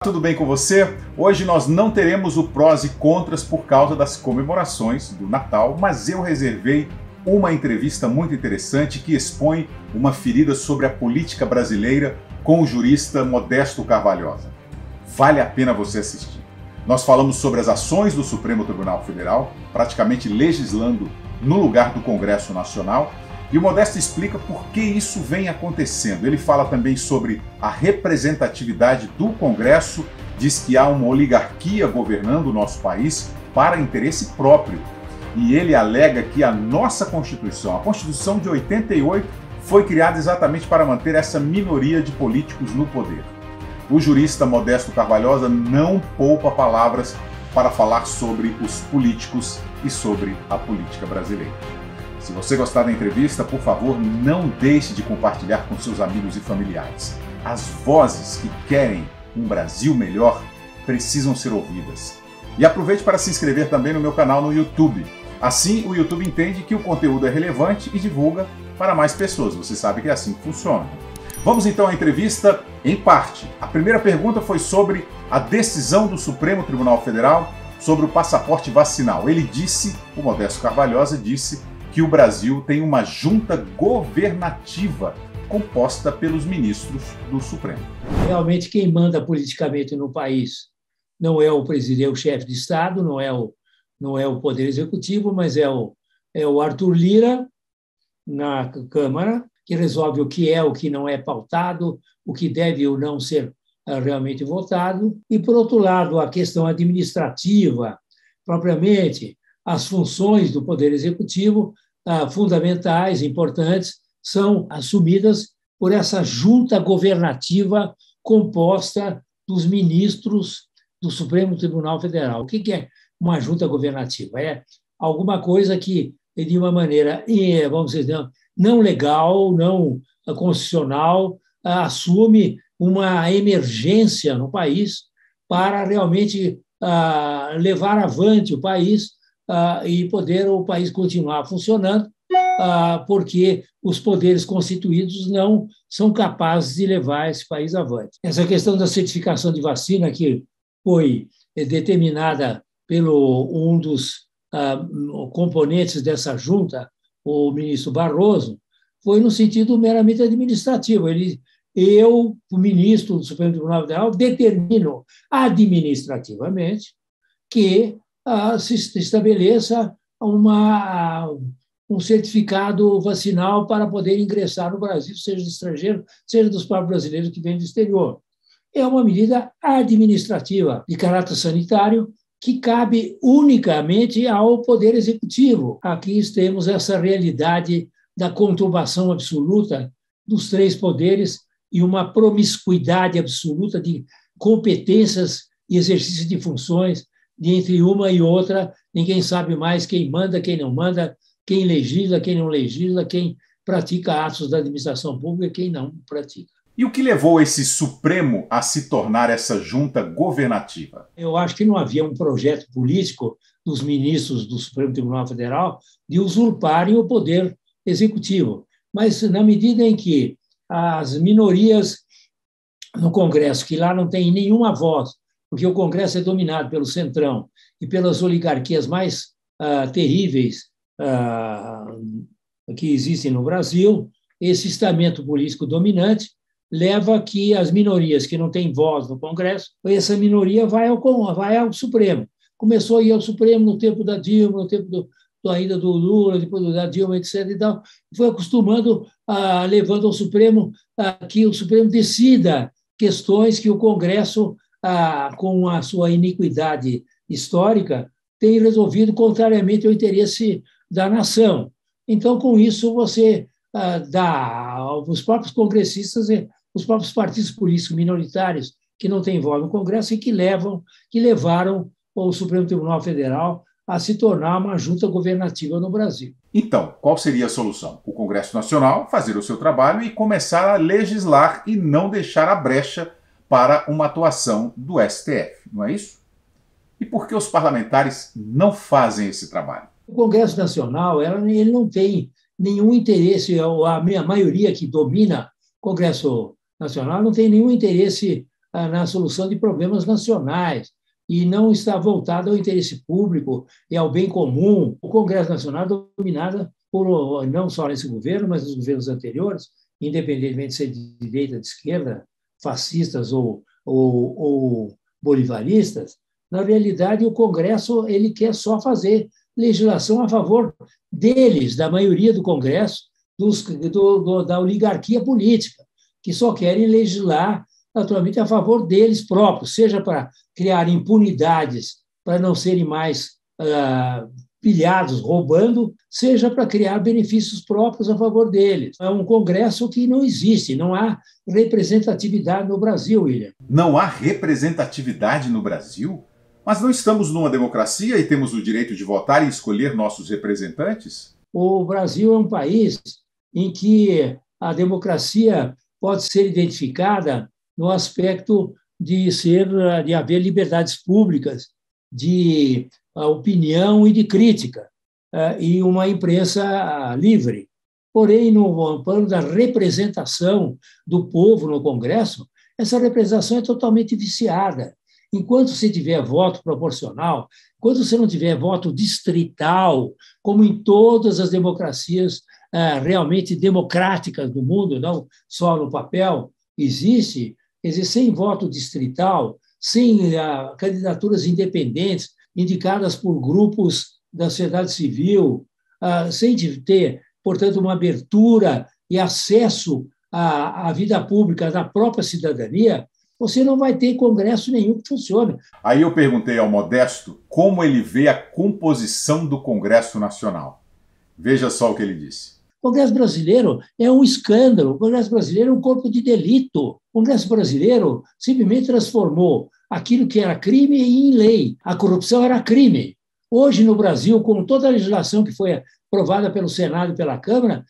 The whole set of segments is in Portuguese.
Tudo bem com você? Hoje nós não teremos o prós e contras por causa das comemorações do Natal, mas eu reservei uma entrevista muito interessante que expõe uma ferida sobre a política brasileira com o jurista Modesto Carvalhosa. Vale a pena você assistir. Nós falamos sobre as ações do Supremo Tribunal Federal, praticamente legislando no lugar do Congresso Nacional, e o Modesto explica por que isso vem acontecendo. Ele fala também sobre a representatividade do Congresso, diz que há uma oligarquia governando o nosso país para interesse próprio. E ele alega que a nossa Constituição, a Constituição de 88, foi criada exatamente para manter essa minoria de políticos no poder. O jurista Modesto Carvalhosa não poupa palavras para falar sobre os políticos e sobre a política brasileira. Se você gostar da entrevista, por favor, não deixe de compartilhar com seus amigos e familiares. As vozes que querem um Brasil melhor precisam ser ouvidas. E aproveite para se inscrever também no meu canal no YouTube. Assim, o YouTube entende que o conteúdo é relevante e divulga para mais pessoas. Você sabe que é assim que funciona. Vamos então à entrevista em parte. A primeira pergunta foi sobre a decisão do Supremo Tribunal Federal sobre o passaporte vacinal. Ele disse, o Modesto Carvalhosa disse, que o Brasil tem uma junta governativa composta pelos ministros do Supremo. Realmente quem manda politicamente no país não é o presidente, o chefe de Estado, não é o Poder Executivo, mas é o Arthur Lira na Câmara, que resolve o que não é pautado, o que deve ou não ser realmente votado. E, por outro lado, a questão administrativa, propriamente, as funções do Poder Executivo, fundamentais, importantes, são assumidas por essa junta governativa composta dos ministros do Supremo Tribunal Federal. O que é uma junta governativa? É alguma coisa que, de uma maneira, vamos dizer, não legal, não constitucional, assume uma emergência no país para realmente levar avante o país e poder o país continuar funcionando, porque os poderes constituídos não são capazes de levar esse país avante. Essa questão da certificação de vacina, que foi determinada pelo um dos componentes dessa junta, o ministro Barroso, foi no sentido meramente administrativo. Eu, o ministro do Supremo Tribunal Federal, determino administrativamente que se estabeleça um certificado vacinal para poder ingressar no Brasil, seja de estrangeiro, seja dos próprios brasileiros que vêm do exterior. É uma medida administrativa de caráter sanitário que cabe unicamente ao Poder Executivo. Aqui temos essa realidade da conturbação absoluta dos três poderes e uma promiscuidade absoluta de competências e exercício de funções. Entre uma e outra, ninguém sabe mais quem manda, quem não manda, quem legisla, quem não legisla, quem pratica atos da administração pública, quem não pratica. E o que levou esse Supremo a se tornar essa junta governativa? Eu acho que não havia um projeto político dos ministros do Supremo Tribunal Federal de usurparem o poder executivo. Mas, na medida em que as minorias no Congresso, que lá não tem nenhuma voz, porque o Congresso é dominado pelo Centrão e pelas oligarquias mais terríveis que existem no Brasil, esse estamento político dominante leva a que as minorias que não têm voz no Congresso, essa minoria vai ao Supremo. Começou a ir ao Supremo no tempo da Dilma, no tempo ainda do Lula, depois da Dilma, etc. E tal, foi acostumando, levando ao Supremo que o Supremo decida questões que o Congresso, com a sua iniquidade histórica, tem resolvido contrariamente ao interesse da nação. Então, com isso, você dá aos próprios congressistas, os próprios partidos políticos minoritários que não têm voz no Congresso e que levaram o Supremo Tribunal Federal a se tornar uma junta governativa no Brasil. Então, qual seria a solução? O Congresso Nacional fazer o seu trabalho e começar a legislar e não deixar a brecha para uma atuação do STF, não é isso? E por que os parlamentares não fazem esse trabalho? O Congresso Nacional ele não tem nenhum interesse, a maioria que domina o Congresso Nacional não tem nenhum interesse na solução de problemas nacionais e não está voltado ao interesse público e ao bem comum. O Congresso Nacional é dominado por, não só nesse governo, mas nos governos anteriores, independentemente de ser de direita, de esquerda, fascistas ou bolivaristas. Na realidade, o Congresso ele quer só fazer legislação a favor deles, da maioria do Congresso, da oligarquia política, que só querem legislar naturalmente a favor deles próprios, seja para criar impunidades para não serem mais pilhados roubando, seja para criar benefícios próprios a favor deles. É um Congresso que não existe, não há representatividade no Brasil, William. Não há representatividade no Brasil? Mas não estamos numa democracia e temos o direito de votar e escolher nossos representantes? O Brasil é um país em que a democracia pode ser identificada no aspecto de haver liberdades públicas, de opinião e de crítica, e uma imprensa livre. Porém, no plano da representação do povo no Congresso, essa representação é totalmente viciada. Enquanto você tiver voto proporcional, enquanto você não tiver voto distrital, como em todas as democracias realmente democráticas do mundo, não só no papel, existe, sem voto distrital, sem candidaturas independentes, indicadas por grupos da sociedade civil, sem ter, portanto, uma abertura e acesso à vida pública da própria cidadania, você não vai ter congresso nenhum que funcione. Aí eu perguntei ao Modesto como ele vê a composição do Congresso Nacional. Veja só o que ele disse. O Congresso brasileiro é um escândalo, o Congresso brasileiro é um corpo de delito. O Congresso brasileiro simplesmente transformou aquilo que era crime em lei. A corrupção era crime. Hoje, no Brasil, com toda a legislação que foi aprovada pelo Senado e pela Câmara,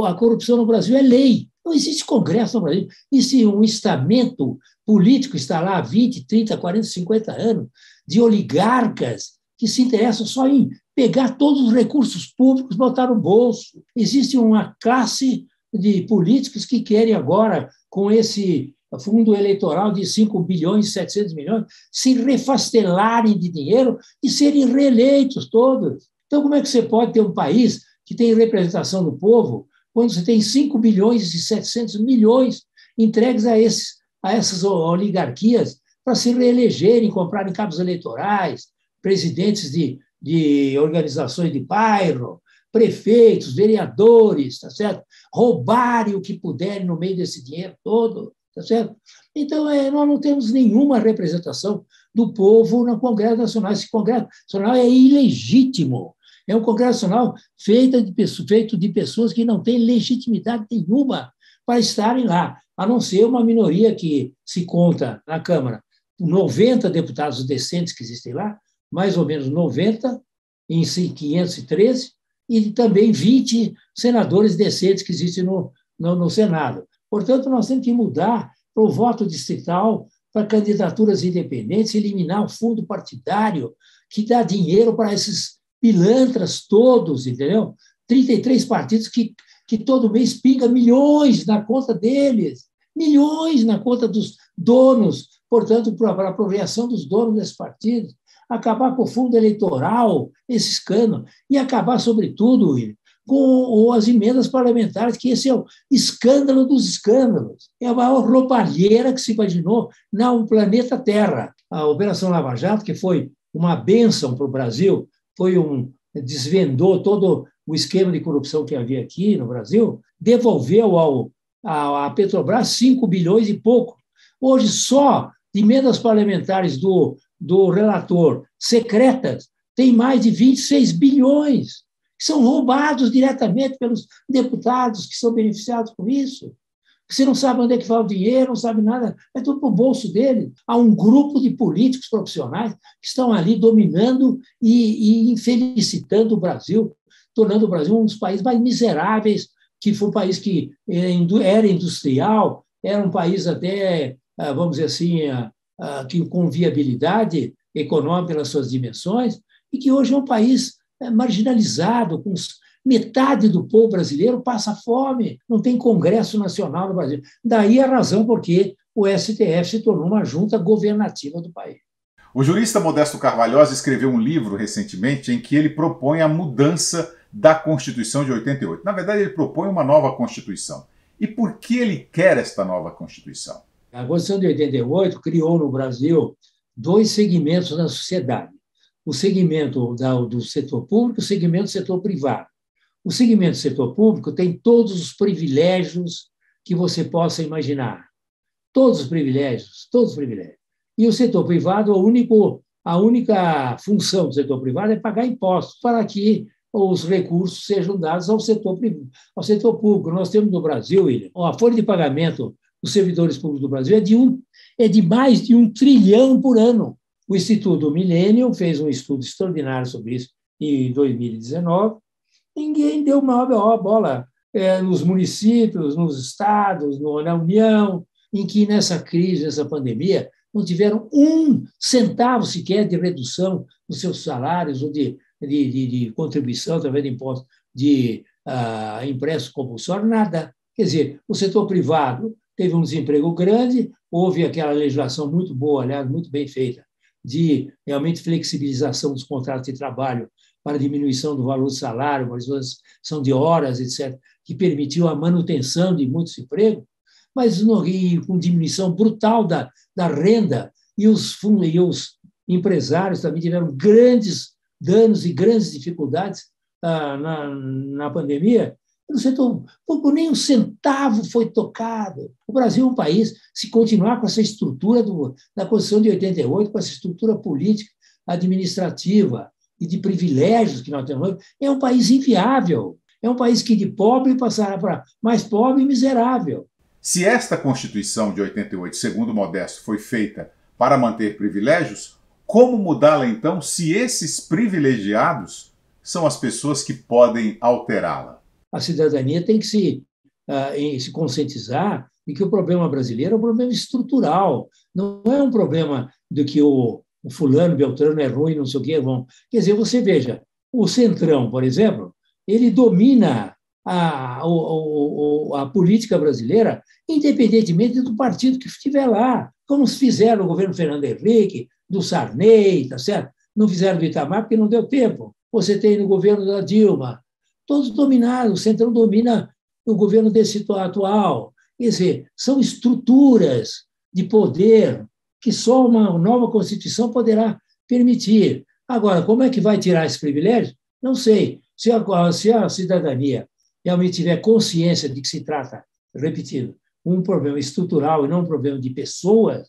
a corrupção no Brasil é lei. Não existe Congresso no Brasil. Existe um estamento político, está lá há 20, 30, 40, 50 anos, de oligarcas que se interessam só em pegar todos os recursos públicos e botar no bolso. Existe uma classe de políticos que querem agora, com esse fundo eleitoral de 5 bilhões e 700 milhões, se refastelarem de dinheiro e serem reeleitos todos. Então, como é que você pode ter um país que tem representação do povo quando você tem 5 bilhões e 700 milhões entregues a essas oligarquias para se reelegerem, comprarem cabos eleitorais, presidentes de organizações de bairro, prefeitos, vereadores, tá certo? Roubarem o que puderem no meio desse dinheiro todo, tá certo? Então, nós não temos nenhuma representação do povo no Congresso Nacional. Esse Congresso Nacional é ilegítimo. É um Congresso Nacional feito de pessoas que não têm legitimidade nenhuma para estarem lá, a não ser uma minoria que se conta na Câmara, 90 deputados decentes que existem lá, mais ou menos 90 em 513, e também 20 senadores decentes que existem no Senado. Portanto, nós temos que mudar para o voto distrital, para candidaturas independentes, eliminar o fundo partidário que dá dinheiro para esses pilantras todos, entendeu? 33 partidos que todo mês pinga milhões na conta deles, milhões na conta dos donos, portanto, para a apropriação dos donos desses partidos. Acabar com o fundo eleitoral, esse escândalo, e acabar, sobretudo, com as emendas parlamentares, que esse é o escândalo dos escândalos. É a maior roubalheira que se imaginou no planeta Terra. A Operação Lava Jato, que foi uma bênção para o Brasil, desvendou todo o esquema de corrupção que havia aqui no Brasil, devolveu à Petrobras 5 bilhões e pouco. Hoje, só emendas parlamentares do relator secretas tem mais de 26 bilhões, que são roubados diretamente pelos deputados que são beneficiados com isso. Você não sabe onde é que vai o dinheiro, não sabe nada, é tudo para o bolso dele. Há um grupo de políticos profissionais que estão ali dominando e infelicitando o Brasil, tornando o Brasil um dos países mais miseráveis, que foi um país que era industrial, era um país até, vamos dizer assim, que com viabilidade econômica pelas suas dimensões, e que hoje é um país marginalizado, com metade do povo brasileiro passa fome, não tem Congresso Nacional no Brasil. Daí a razão porque o STF se tornou uma junta governativa do país. O jurista Modesto Carvalhosa escreveu um livro recentemente em que ele propõe a mudança da Constituição de 88. Na verdade, ele propõe uma nova Constituição. E por que ele quer esta nova Constituição? A Constituição de 88 criou no Brasil dois segmentos da sociedade. O segmento do setor público e o segmento do setor privado. O segmento do setor público tem todos os privilégios que você possa imaginar. Todos os privilégios, todos os privilégios. E o setor privado, a única função do setor privado é pagar impostos para que os recursos sejam dados ao setor público. Nós temos no Brasil, William, a folha de pagamento dos servidores públicos do Brasil é de mais de 1 trilhão por ano. O Instituto Millennium fez um estudo extraordinário sobre isso em 2019. Ninguém deu uma bola nos municípios, nos estados, na União, em que nessa crise, nessa pandemia, não tiveram 1 centavo sequer de redução dos seus salários ou de contribuição através de impostos de empréstimo compulsório, nada. Quer dizer, o setor privado teve um desemprego grande, houve aquela legislação muito boa, aliás, muito bem feita, de realmente flexibilização dos contratos de trabalho para diminuição do valor do salário, variação de horas, etc., que permitiu a manutenção de muitos empregos, mas com diminuição brutal da renda, e os empresários também tiveram grandes danos e grandes dificuldades na pandemia. No setor público, nem 1 centavo foi tocado. O Brasil é um país, se continuar com essa estrutura da Constituição de 88, com essa estrutura política, administrativa e de privilégios que nós temos, é um país inviável. É um país que de pobre passará para mais pobre e miserável. Se esta Constituição de 88, segundo Modesto, foi feita para manter privilégios, como mudá-la então se esses privilegiados são as pessoas que podem alterá-la? A cidadania tem que se conscientizar de que o problema brasileiro é um problema estrutural, não é um problema de que o fulano, Beltrano é ruim, não sei o que é bom. Quer dizer, você veja, o Centrão, por exemplo, ele domina a política brasileira, independentemente do partido que estiver lá, como fizeram no governo Fernando Henrique, do Sarney, tá certo? Não fizeram do Itamar porque não deu tempo. Você tem no governo da Dilma, todos dominaram, o Centrão domina o governo desse atual. Quer dizer, são estruturas de poder que só uma nova Constituição poderá permitir. Agora, como é que vai tirar esse privilégio? Não sei. Se a cidadania realmente tiver consciência de que se trata, repetindo, um problema estrutural e não um problema de pessoas,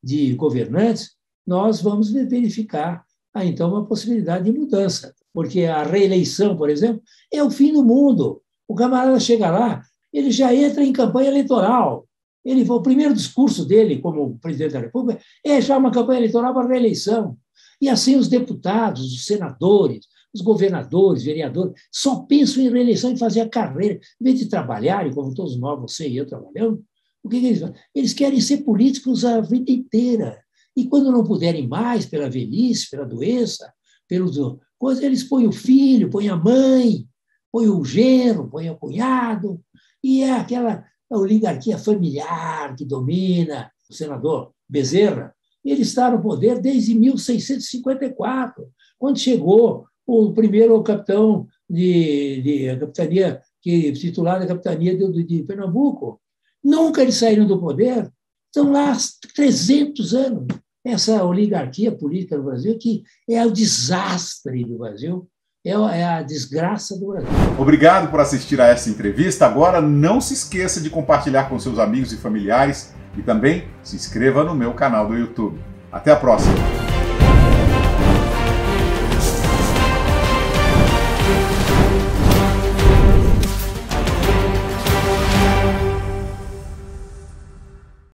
de governantes, nós vamos verificar, então, uma possibilidade de mudança. Porque a reeleição, por exemplo, é o fim do mundo. O camarada chega lá, ele já entra em campanha eleitoral. O primeiro discurso dele, como presidente da República, é já uma campanha eleitoral para a reeleição. E assim os deputados, os senadores, os governadores, vereadores, só pensam em reeleição e fazer a carreira. Em vez de trabalharem, como todos nós, você e eu trabalhamos, o que eles fazem? Eles querem ser políticos a vida inteira. E quando não puderem mais, pela velhice, pela doença, eles põem o filho, põem a mãe, põem o genro, põem o cunhado, e é aquela oligarquia familiar que domina. O senador Bezerra, ele está no poder desde 1654, quando chegou o primeiro capitão a capitania, titular da capitania de Pernambuco. Nunca eles saíram do poder. Estão lá há 300 anos. Essa oligarquia política do Brasil, que é o desastre do Brasil, é a desgraça do Brasil. Obrigado por assistir a essa entrevista. Agora, não se esqueça de compartilhar com seus amigos e familiares e também se inscreva no meu canal do YouTube. Até a próxima!